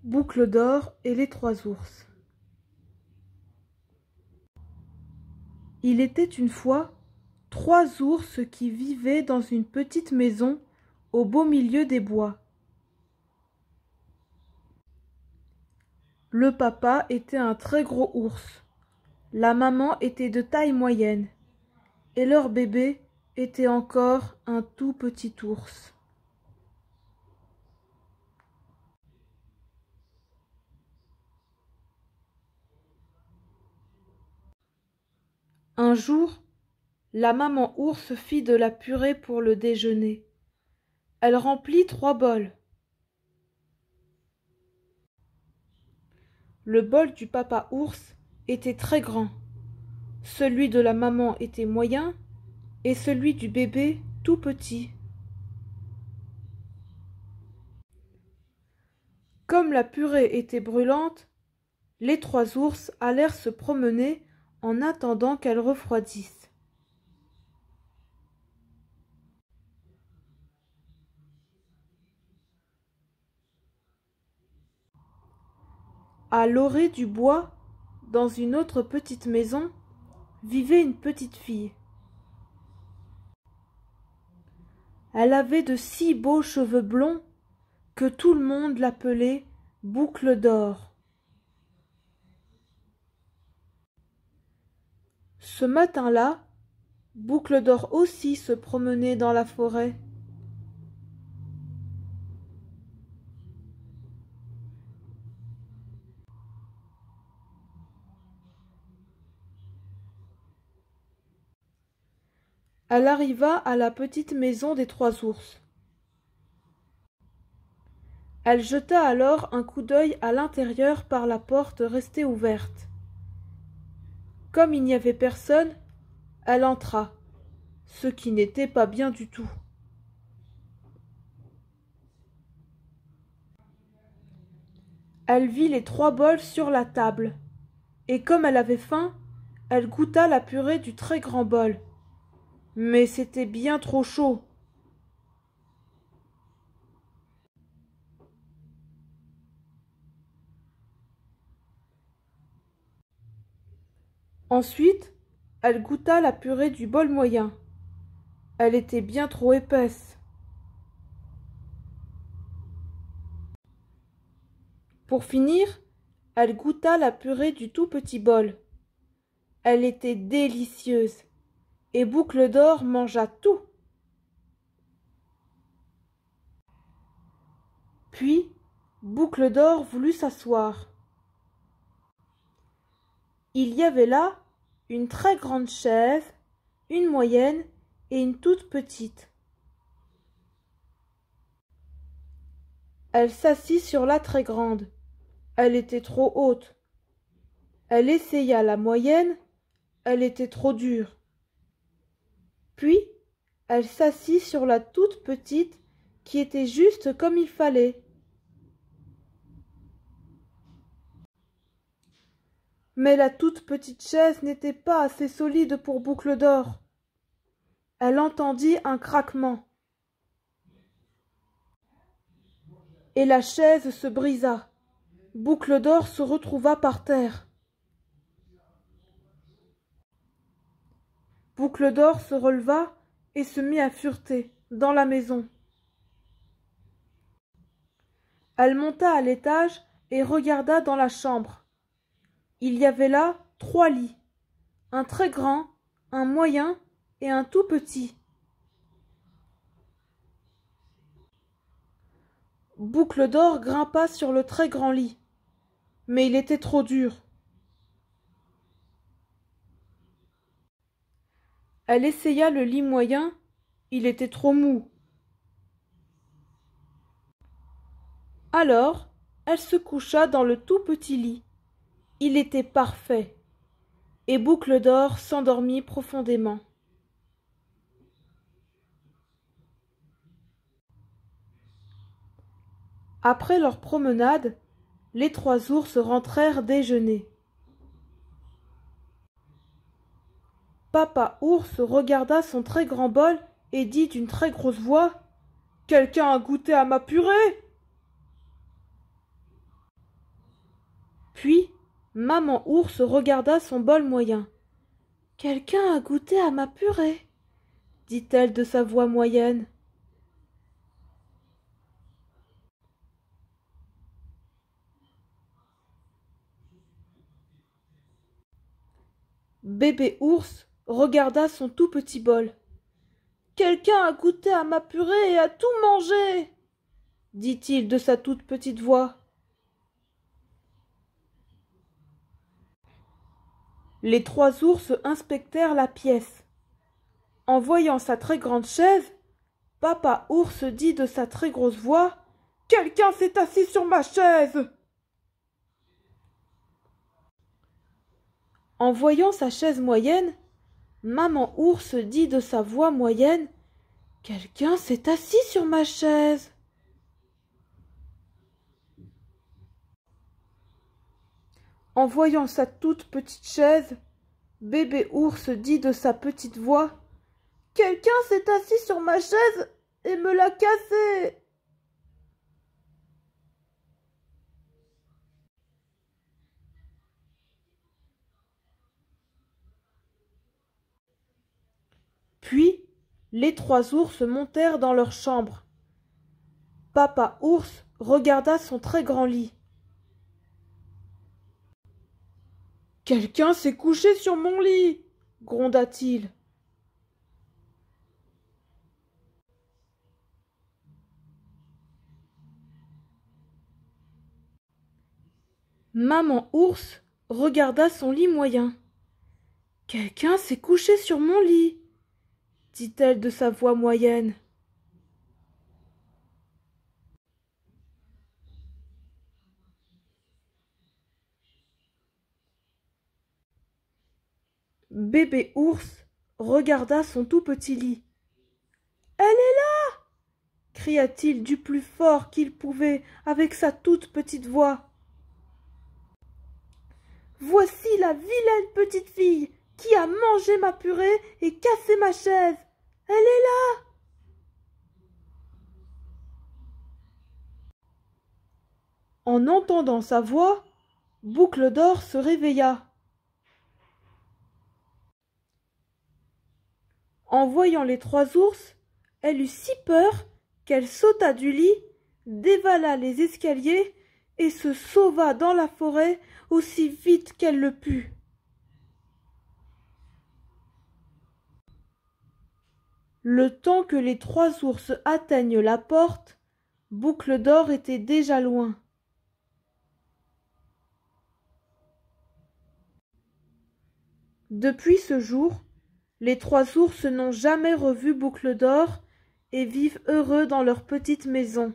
Boucle d'or et les trois ours. Il était une fois trois ours qui vivaient dans une petite maison au beau milieu des bois. Le papa était un très gros ours, la maman était de taille moyenne, et leur bébé était encore un tout petit ours. Un jour, la maman ours fit de la purée pour le déjeuner. Elle remplit 3 bols. Le bol du papa ours était très grand, celui de la maman était moyen et celui du bébé tout petit. Comme la purée était brûlante, les trois ours allèrent se promener en attendant qu'elle refroidisse. À l'orée du bois, dans une autre petite maison, vivait une petite fille. Elle avait de si beaux cheveux blonds que tout le monde l'appelait Boucle d'or. Ce matin-là, Boucle d'or aussi se promenait dans la forêt. Elle arriva à la petite maison des trois ours. Elle jeta alors un coup d'œil à l'intérieur par la porte restée ouverte. Comme il n'y avait personne, elle entra, ce qui n'était pas bien du tout. Elle vit les 3 bols sur la table, et comme elle avait faim, elle goûta la purée du très grand bol. Mais c'était bien trop chaud. Ensuite, elle goûta la purée du bol moyen. Elle était bien trop épaisse. Pour finir, elle goûta la purée du tout petit bol. Elle était délicieuse, et Boucle d'or mangea tout. Puis, Boucle d'or voulut s'asseoir. Il y avait là une très grande chaise, une moyenne et une toute petite. Elle s'assit sur la très grande. Elle était trop haute. Elle essaya la moyenne. Elle était trop dure. Puis, elle s'assit sur la toute petite qui était juste comme il fallait. Mais la toute petite chaise n'était pas assez solide pour Boucle d'or. Elle entendit un craquement. Et la chaise se brisa. Boucle d'or se retrouva par terre. Boucle d'or se releva et se mit à fureter dans la maison. Elle monta à l'étage et regarda dans la chambre. Il y avait là 3 lits, un très grand, un moyen et un tout petit. Boucle d'or grimpa sur le très grand lit, mais il était trop dur. Elle essaya le lit moyen, il était trop mou. Alors, elle se coucha dans le tout petit lit. Il était parfait, et Boucle d'or s'endormit profondément. Après leur promenade, les 3 ours rentrèrent déjeuner. Papa ours regarda son très grand bol et dit d'une très grosse voix : « Quelqu'un a goûté à ma purée ?» Maman ours regarda son bol moyen. « Quelqu'un a goûté à ma purée, dit-elle de sa voix moyenne. Bébé ours regarda son tout petit bol. « Quelqu'un a goûté à ma purée et a tout mangé, dit-il de sa toute petite voix. Les 3 ours inspectèrent la pièce. En voyant sa très grande chaise, Papa ours dit de sa très grosse voix « Quelqu'un s'est assis sur ma chaise !» En voyant sa chaise moyenne, Maman ours dit de sa voix moyenne « Quelqu'un s'est assis sur ma chaise !» En voyant sa toute petite chaise, Bébé ours dit de sa petite voix « Quelqu'un s'est assis sur ma chaise et me l'a cassée !» Puis, les 3 ours montèrent dans leur chambre. Papa ours regarda son très grand lit. « Quelqu'un s'est couché sur mon lit !» gronda-t-il. Maman ours regarda son lit moyen. « Quelqu'un s'est couché sur mon lit !» dit-elle de sa voix moyenne. Bébé ours regarda son tout petit lit. « Elle est là !» cria-t-il du plus fort qu'il pouvait avec sa toute petite voix. « Voici la vilaine petite fille qui a mangé ma purée et cassé ma chaise. Elle est là !» En entendant sa voix, Boucle d'Or se réveilla. En voyant les 3 ours, elle eut si peur qu'elle sauta du lit, dévala les escaliers et se sauva dans la forêt aussi vite qu'elle le put. Le temps que les 3 ours atteignent la porte, Boucle d'Or était déjà loin. Depuis ce jour, les 3 ours n'ont jamais revu Boucle d'Or et vivent heureux dans leur petite maison.